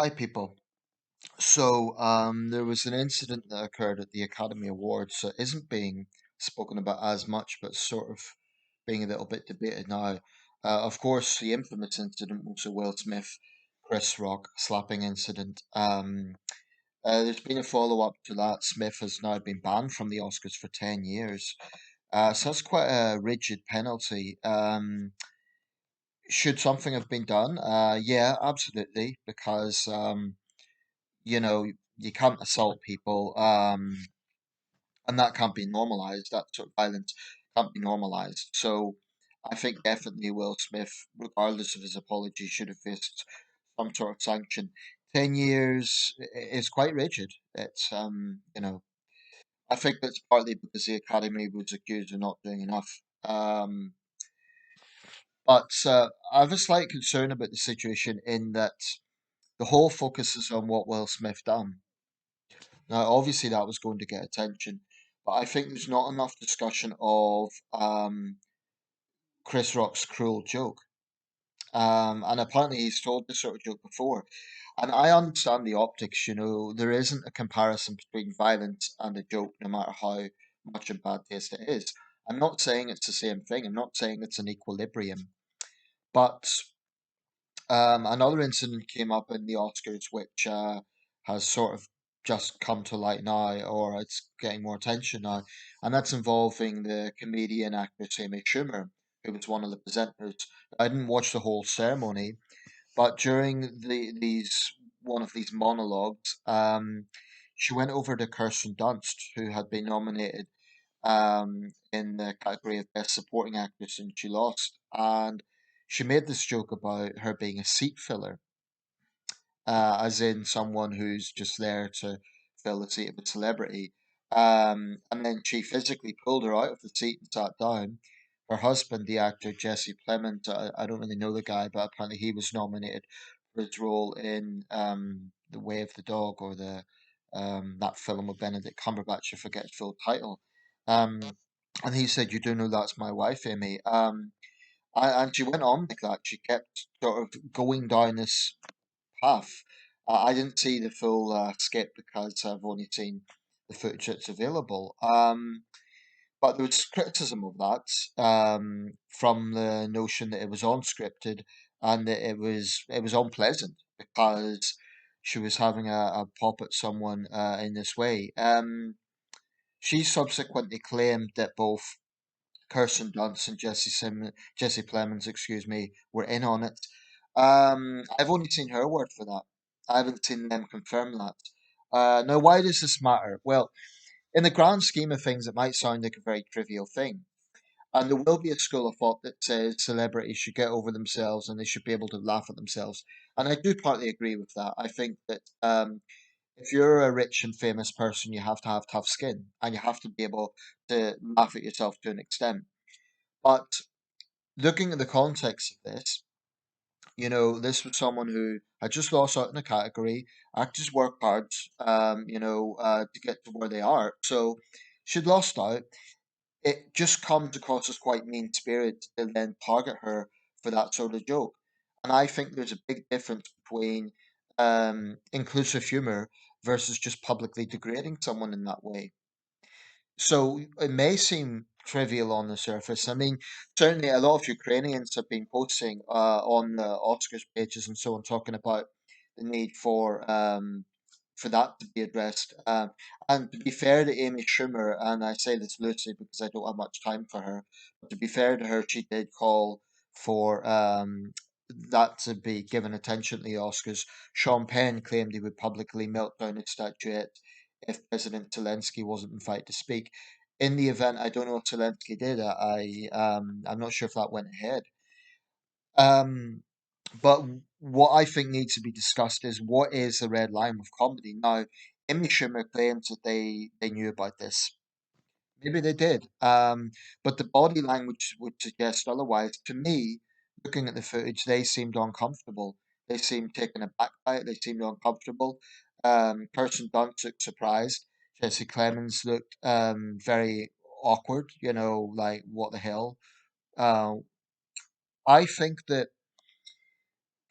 Hi, people. So, there was an incident that occurred at the Academy Awards that isn't being spoken about as much, but sort of being a little bit debated now. Of course, the infamous incident was the Will Smith Chris Rock slapping incident. There's been a follow-up to that. Smith has now been banned from the Oscars for 10 years. So that's quite a rigid penalty. Should something have been done? Yeah, absolutely, because you know, you can't assault people, and that can't be normalized. That sort of violence can't be normalized. So I think definitely Will Smith, regardless of his apology, should have faced some sort of sanction. 10 years is quite rigid. I think that's partly because the Academy was accused of not doing enough. But I have a slight concern about the situation in that the whole focus is on what Will Smith done. Now, obviously, that was going to get attention, but I think there's not enough discussion of Chris Rock's cruel joke. And apparently, he's told this sort of joke before. And I understand the optics, there isn't a comparison between violence and a joke, no matter how much in bad taste it is. I'm not saying it's the same thing, I'm not saying it's an equilibrium, but another incident came up in the Oscars, which has sort of just come to light now, or it's getting more attention now, and that's involving the comedian actress Amy Schumer, who was one of the presenters. I didn't watch the whole ceremony, but during these one of these monologues, she went over to Kirsten Dunst, who had been nominated in the category of Best Supporting Actress, and she lost. And she made this joke about her being a seat filler, as in someone who's just there to fill the seat of a celebrity. And then she physically pulled her out of the seat and sat down. Her husband, the actor Jesse Plemons, I don't really know the guy, but apparently he was nominated for his role in The Way of the Dog, or the that film with Benedict Cumberbatch. I forget his full title. Um, and he said, "You do know that's my wife, Amy." And she went on like that. She kept sort of going down this path. I didn't see the full skit because I've only seen the footage that's available. But there was criticism of that, from the notion that it was unscripted and that it was unpleasant because she was having a pop at someone in this way. She subsequently claimed that both Kirsten Dunst and Jesse Plemons, excuse me, were in on it. I've only seen her word for that. I haven't seen them confirm that. Now, why does this matter? Well, in the grand scheme of things, it might sound like a very trivial thing. And there will be a school of thought that says celebrities should get over themselves and they should be able to laugh at themselves. And I do partly agree with that. I think that if you're a rich and famous person, you have to have tough skin and you have to be able to laugh at yourself to an extent. But looking at the context of this, this was someone who had just lost out in a category. Actors work hard, to get to where they are. So she'd lost out. It just comes across as quite mean spirited to then target her for that sort of joke. And I think there's a big difference between inclusive humor versus just publicly degrading someone in that way. So it may seem trivial on the surface. I mean, certainly a lot of Ukrainians have been posting on the Oscars pages and so on, talking about the need for that to be addressed. And to be fair to Amy Schumer, and I say this loosely because I don't have much time for her, but to be fair to her, she did call for that to be given attention at the Oscars. Sean Penn claimed he would publicly melt down his statuette if President Zelensky wasn't invited to speak. In the event, I don't know if Zelensky did. I'm not sure if that went ahead. Um, but what I think needs to be discussed is what is the red line with comedy. Now, Amy Schumer claims that they knew about this. Maybe they did. But the body language would suggest otherwise. To me, looking at the footage, they seemed uncomfortable. They seemed taken aback by it. They seemed uncomfortable. Kirsten Dunst looked surprised. Jesse Clemens looked very awkward. Like what the hell? Uh, I think that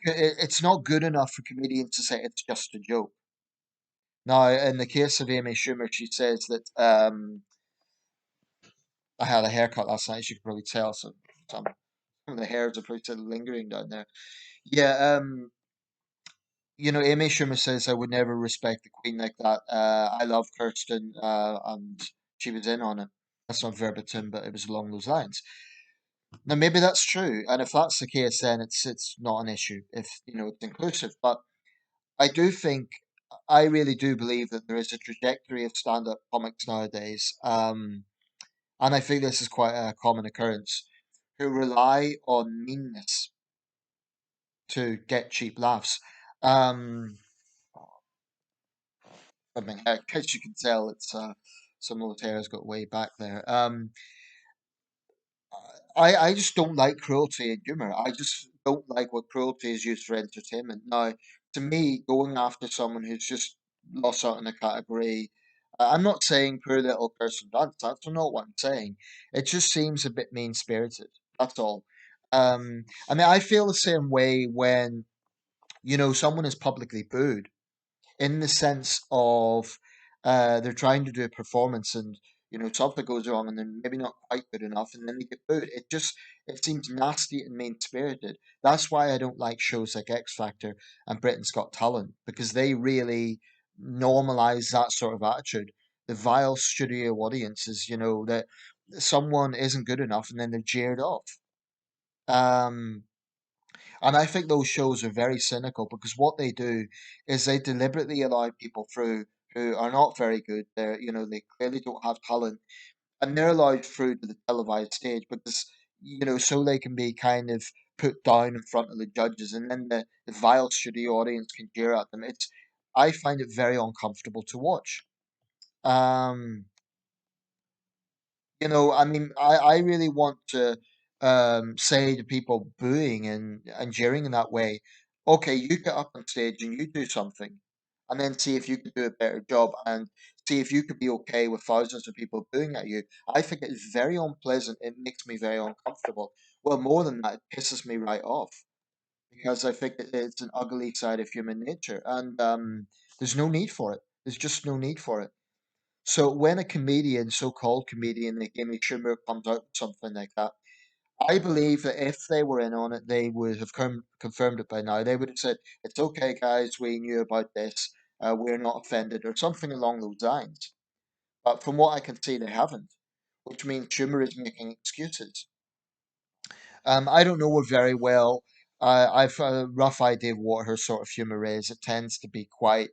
It's not good enough for comedians to say it's just a joke. Now, in the case of Amy Schumer, she says that I had a haircut last night. As you can probably tell, so some of the hairs are probably still lingering down there. Yeah, Amy Schumer says I would never respect the Queen like that. I love Kirsten, and she was in on it. That's not verbatim, but it was along those lines. Now, maybe that's true, and if that's the case, then it's not an issue if it's inclusive. But I do think, I really do believe that there is a trajectory of stand-up comics nowadays, and I think this is quite a common occurrence, who rely on meanness to get cheap laughs. Um, I mean, in case you can tell, it's some of the hair's got way back there. I just don't like cruelty in humor. I just don't like what cruelty is used for entertainment. Now, to me, going after someone who's just lost out in a category, I'm not saying poor little Kirsten Dunst. That's not what I'm saying. It just seems a bit mean-spirited. That's all. I mean, I feel the same way when, someone is publicly booed in the sense of they're trying to do a performance and something goes wrong and they're maybe not quite good enough and then they get booed. It seems nasty and mean spirited. That's why I don't like shows like X Factor and Britain's Got Talent, because they really normalize that sort of attitude. The vile studio audiences, that someone isn't good enough and then they're jeered off. Um, and I think those shows are very cynical because what they do is they deliberately allow people through who are not very good. They clearly don't have talent, and they're allowed through to the televised stage because, so they can be kind of put down in front of the judges, and then the vile studio audience can jeer at them. I find it very uncomfortable to watch. Um, I mean, I really want to say to people booing and jeering in that way, okay, you get up on stage and you do something, and then see if you could do a better job and see if you could be okay with thousands of people booing at you. I think it's very unpleasant. It makes me very uncomfortable. Well, more than that, it pisses me right off because I think it's an ugly side of human nature, and there's no need for it. There's just no need for it. So when a comedian, so-called comedian like Amy Schumer comes out with something like that, I believe that if they were in on it, they would have confirmed it by now. They would have said, "It's okay, guys. We knew about this. We're not offended," or something along those lines. But from what I can see, they haven't, which means Schumer is making excuses. I don't know her very well. I've a rough idea of what her sort of humor is. It tends to be quite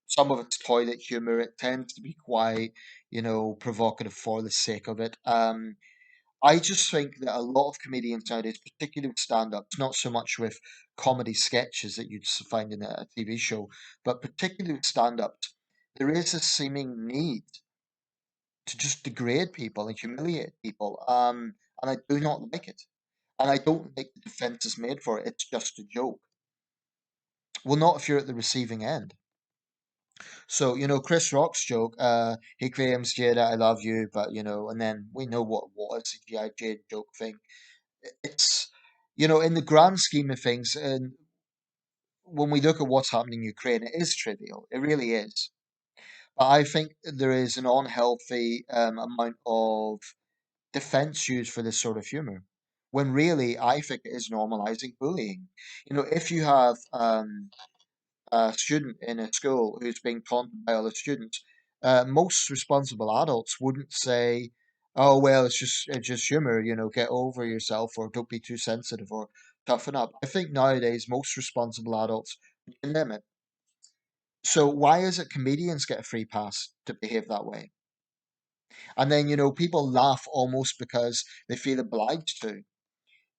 some of it's toilet humor. It tends to be quite, provocative for the sake of it. I just think that a lot of comedians nowadays, particularly with stand-ups, not so much with comedy sketches that you'd find in a TV show, but particularly with stand-ups, there is a seeming need to just degrade people and humiliate people. And I do not like it. And I don't think the defense is made for it. It's just a joke. Well, not if you're at the receiving end. So, Chris Rock's joke, he claims, Jada, I love you, but, and then we know what a CGI Jade joke thing. It's, in the grand scheme of things, and when we look at what's happening in Ukraine, it is trivial. It really is. But I think there is an unhealthy amount of defense used for this sort of humor. When really, I think it is normalizing bullying. If you have a student in a school who's being taunted by other students, most responsible adults wouldn't say, "Oh well, it's just humor. Get over yourself, or don't be too sensitive, or toughen up." I think nowadays most responsible adults condemn it. So why is it comedians get a free pass to behave that way? And then people laugh almost because they feel obliged to.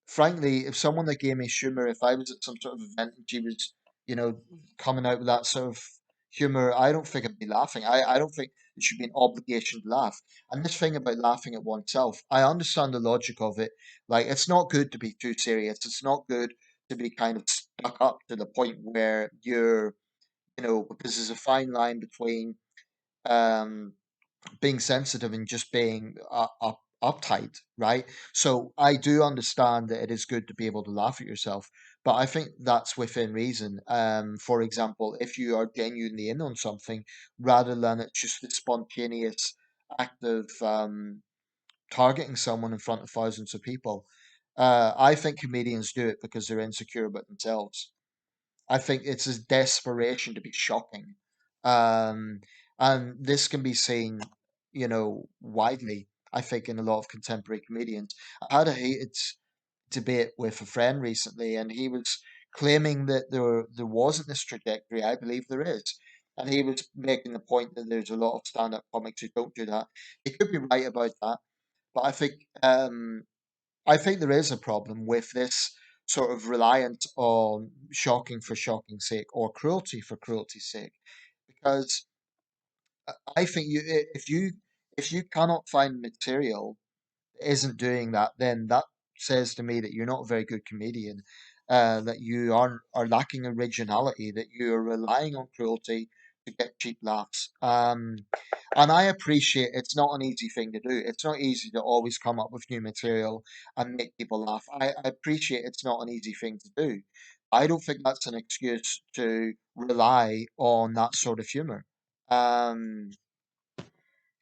Frankly, if someone like Amy Schumer, if I was at some sort of event and she was, coming out with that sort of humor, I don't think I'd be laughing. I don't think it should be an obligation to laugh. And this thing about laughing at oneself, I understand the logic of it. Like, it's not good to be too serious. It's not good to be kind of stuck up to the point where you're, because there's a fine line between um, being sensitive and just being uptight, right? So I do understand that it is good to be able to laugh at yourself, but I think that's within reason. For example, if you are genuinely in on something, rather than it's just a spontaneous act of targeting someone in front of thousands of people, I think comedians do it because they're insecure about themselves. I think it's his desperation to be shocking. Um, and this can be seen, widely, I think, in a lot of contemporary comedians. I had a heated debate with a friend recently, and he was claiming that there wasn't this trajectory. I believe there is. And he was making the point that there's a lot of stand-up comics who don't do that. He could be right about that, but I think there is a problem with this sort of reliance on shocking for shocking's sake or cruelty for cruelty's sake. Because I think if you cannot find material that isn't doing that, then that says to me that you're not a very good comedian, that you are lacking originality, that you are relying on cruelty to get cheap laughs. And I appreciate it's not an easy thing to do. It's not easy to always come up with new material and make people laugh. I appreciate it's not an easy thing to do. I don't think that's an excuse to rely on that sort of humor. Um,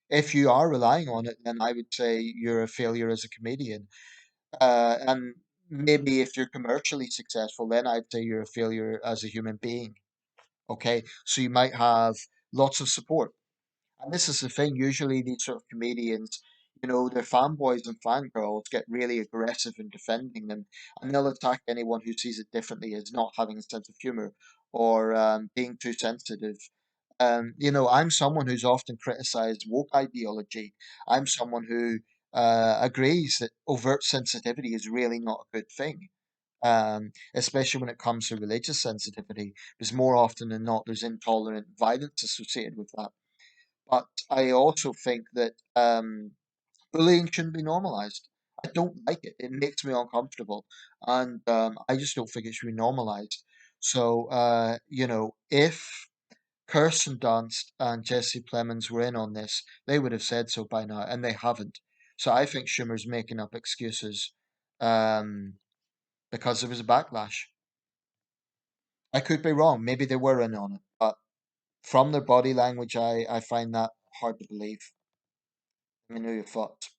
if you are relying on it, then I would say you're a failure as a comedian. And maybe if you're commercially successful, then I'd say you're a failure as a human being. Okay, so you might have lots of support. And this is the thing, usually these sort of comedians, their fanboys and fangirls get really aggressive in defending them, and they'll attack anyone who sees it differently as not having a sense of humor or being too sensitive. I'm someone who's often criticized woke ideology. I'm someone who agrees that overt sensitivity is really not a good thing, especially when it comes to religious sensitivity, because more often than not, there's intolerant violence associated with that. But I also think that bullying shouldn't be normalized. I don't like it. It makes me uncomfortable, and I just don't think it should be normalized. So, if Kirsten Dunst and Jesse Plemons were in on this, they would have said so by now, and they haven't. So I think Schumer's making up excuses um, because there was a backlash. I could be wrong. Maybe they were in on it, but from their body language, I find that hard to believe. Let me know your thoughts.